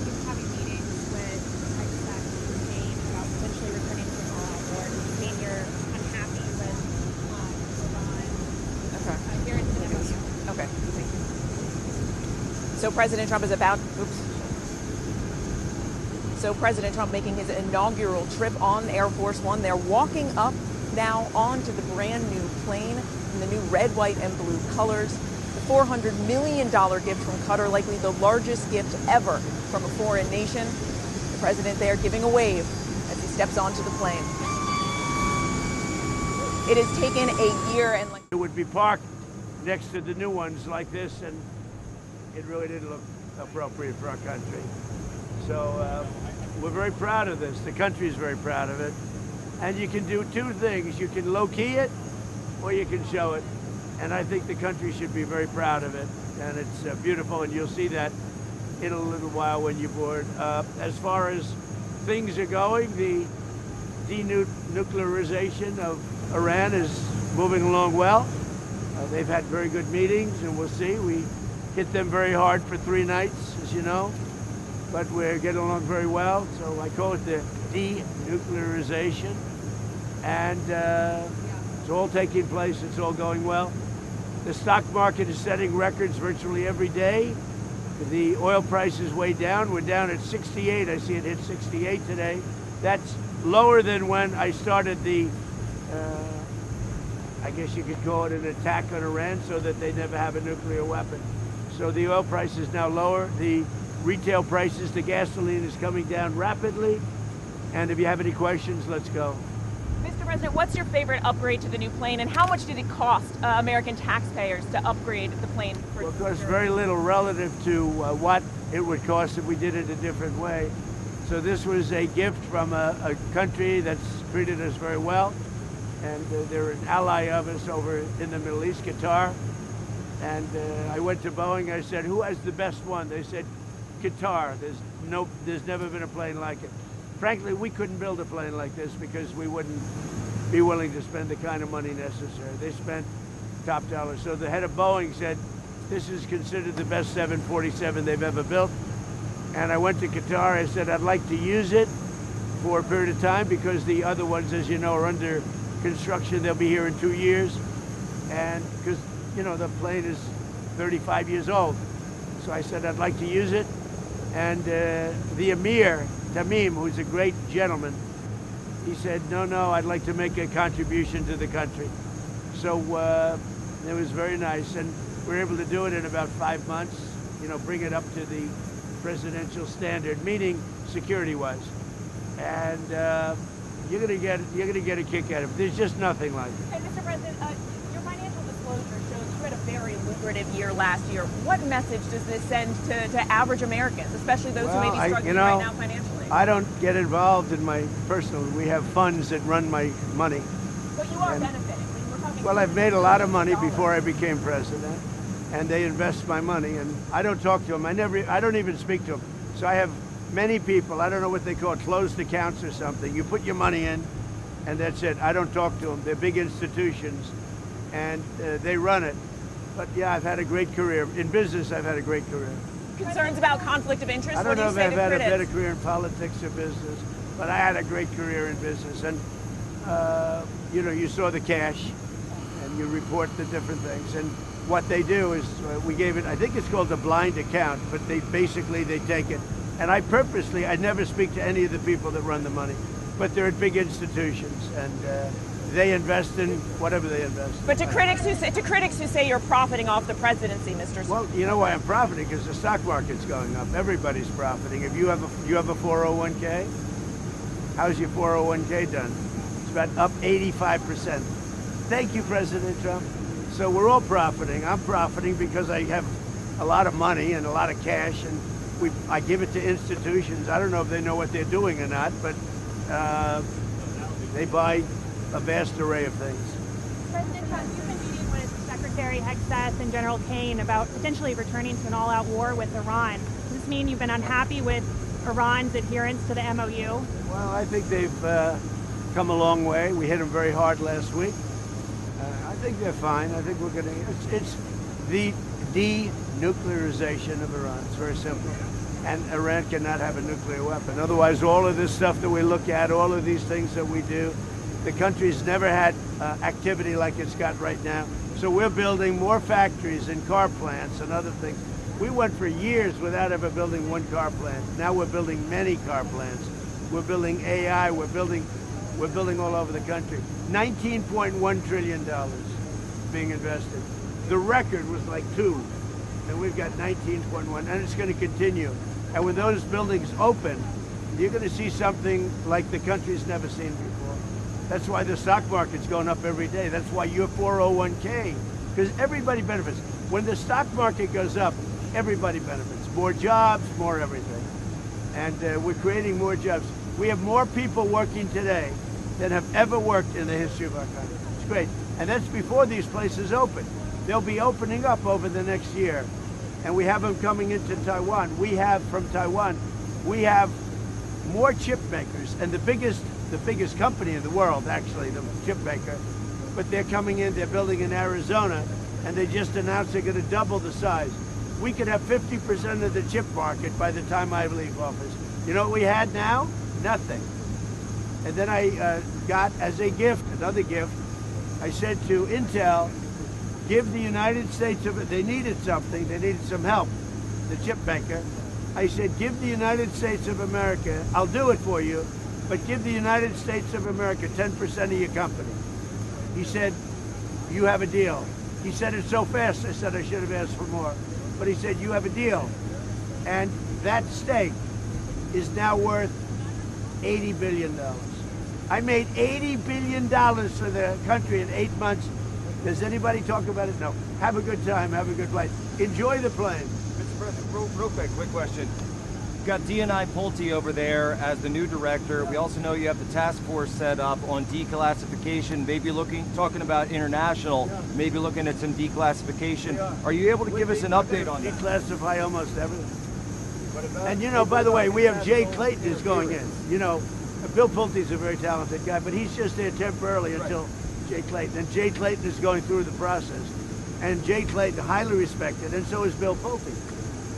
been having meetings with execs in Maine about potentially returning to an all-out war. Does this mean you're unhappy with Iran adherence to the MOU? Okay, thank you. So President Trump is about, So President Trump making his inaugural trip on Air Force One. They're walking up now onto the brand new plane in the new red, white, and blue colors. The $400 million gift from Qatar, likely the largest gift ever from a foreign nation. The president there giving a wave as he steps onto the plane. It has taken a year and it would be parked next to the new ones like this, and it really didn't look appropriate for our country. So we're very proud of this. The country is very proud of it. And you can do two things. You can low-key it, or you can show it. And I think the country should be very proud of it. And it's beautiful, and you'll see that in a little while when you board. As far as things are going, the denuclearization of Iran is moving along well. They've had very good meetings, and we'll see. We hit them very hard for 3 nights, as you know. But we're getting along very well, so I call it the denuclearization. And it's all taking place, it's all going well. The stock market is setting records virtually every day. The oil price is way down. We're down at 68. I see it hit 68 today. That's lower than when I started the, I guess you could call it an attack on Iran so that they never have a nuclear weapon. So the oil price is now lower. The retail prices, the gasoline is coming down rapidly. And if you have any questions, let's go. Mr. President, what's your favorite upgrade to the new plane, and how much did it cost American taxpayers to upgrade the plane? Well, of course, very little relative to what it would cost if we did it a different way. So this was a gift from a country that's treated us very well, and they're an ally of us over in the Middle East, Qatar. And I went to Boeing, I said, who has the best one? They said, Qatar. There's never been a plane like it. Frankly, we couldn't build a plane like this because we wouldn't be willing to spend the kind of money necessary. They spent top dollar. So the head of Boeing said, this is considered the best 747 they've ever built. And I went to Qatar, I said, I'd like to use it for a period of time because the other ones, as you know, are under construction. They'll be here in 2 years. And because, you know, the plane is 35 years old. So I said, I'd like to use it. And the Emir, Tamim, who's a great gentleman, he said, no, I'd like to make a contribution to the country. So it was very nice. And we were able to do it in about 5 months, you know, bring it up to the presidential standard, meaning security-wise. And you're gonna get a kick out of it. There's just nothing like it. And Mr. President, your financial disclosure shows you had a very lucrative year last year. What message does this send to average Americans, especially those who may be struggling right now financially? I don't get involved in my personal. We have funds that run my money. But you are benefiting. We're talking. Well, I've made a lot of money before I became president, and they invest my money, and I don't talk to them. I don't even speak to them. So I have many people. I don't know what they call it, closed accounts or something. You put your money in, and that's it. I don't talk to them. They're big institutions, and they run it. But yeah, I've had a great career in business. I've had a great career. Concerns about conflict of interest? I don't know if I've had a better career in politics or business, but I had a great career in business. And, you know, you saw the cash, and you report the different things. And what they do is, we gave it, I think it's called a blind account, but they take it. And I never speak to any of the people that run the money, but they're at big institutions, and they invest in whatever they invest. But to critics who say you're profiting off the presidency, Mr. Well, you know why I'm profiting? Because the stock market's going up. Everybody's profiting. If you have a 401k, how's your 401k done? It's about up 85%. Thank you, President Trump. So we're all profiting. I'm profiting because I have a lot of money and a lot of cash, and I give it to institutions. I don't know if they know what they're doing or not, but they buy a vast array of things. President Trump, you've been meeting with Secretary Hexeth and General Kane about potentially returning to an all-out war with Iran. Does this mean you've been unhappy with Iran's adherence to the MOU? Well, I think they've come a long way. We hit them very hard last week. I think they're fine. I think we're going to. It's the denuclearization of Iran. It's very simple. and Iran cannot have a nuclear weapon. Otherwise, all of this stuff that we look at, all of these things that we do, the country's never had activity like it's got right now. So we're building more factories and car plants and other things. We went for years without ever building one car plant. Now we're building many car plants. We're building AI. We're building all over the country. $19.1 trillion being invested. The record was like 2, and we've got 19.1, and it's going to continue. And when those buildings open, you're going to see something like the country's never seen before. That's why the stock market's going up every day. That's why your 401k, because everybody benefits. When the stock market goes up, everybody benefits. More jobs, more everything. And we're creating more jobs. We have more people working today than have ever worked in the history of our country. It's great. And that's before these places open. They'll be opening up over the next year. And we have them coming into Taiwan. We have, from Taiwan, we have more chip makers, and the biggest company in the world, actually, the chip maker, but they're coming in, they're building in Arizona, and they just announced they're going to double the size. We could have 50% of the chip market by the time I leave office. You know what we had now? Nothing. And then I got, as a gift, another gift, I said to Intel, give the United States, they needed something, they needed some help, the chip maker. I said, give the United States of America, I'll do it for you, but give the United States of America 10% of your company. He said, you have a deal. He said it so fast, I said I should have asked for more. But he said, you have a deal. And that stake is now worth $80 billion. I made $80 billion for the country in 8 months. Does anybody talk about it? No. Have a good time, have a good flight. Enjoy the plane. Mr. President, real quick question. You've got D&I Pulte over there as the new director. We also know you have the task force set up on declassification, maybe talking about international, maybe looking at some declassification. Are you able to give us an update on that? Declassify almost everything. And you know, by the way, we have Jay Clayton is going in. You know, Bill Pulte's a very talented guy, but he's just there temporarily until Jay Clayton. And Jay Clayton is going through the process. And Jay Clayton, highly respected, and so is Bill Pulte.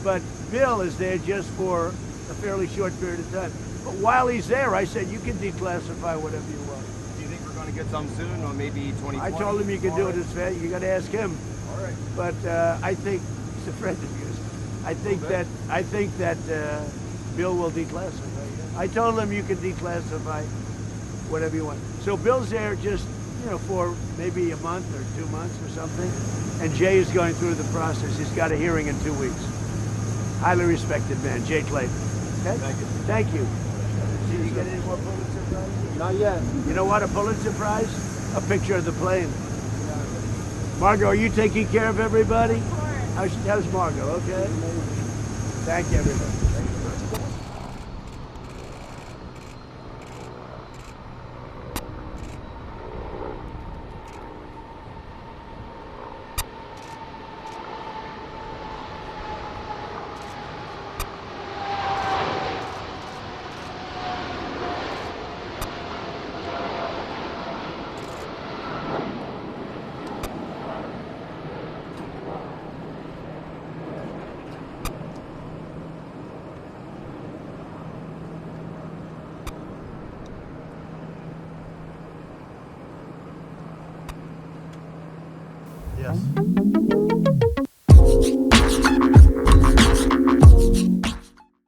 But Bill is there just for a fairly short period of time. But while he's there, I said, you can declassify whatever you want. Do you think we're going to get some soon, or maybe 2020? I told him you can do it as fast. You got to ask him. All right. But I think he's a friend of yours. I think that Bill will declassify. I told him you can declassify whatever you want. So Bill's there just, you know, for maybe a month or 2 months or something. And Jay is going through the process. He's got a hearing in 2 weeks. Highly respected man, Jay Clayton. Okay? Thank you. Thank you. Did you get any more Pulitzer Prizes? Not yet. You know what, a Pulitzer Prize? A picture of the plane. Margot, are you taking care of everybody? Of course. How's Margot? Okay. Thank you, everybody. Yes.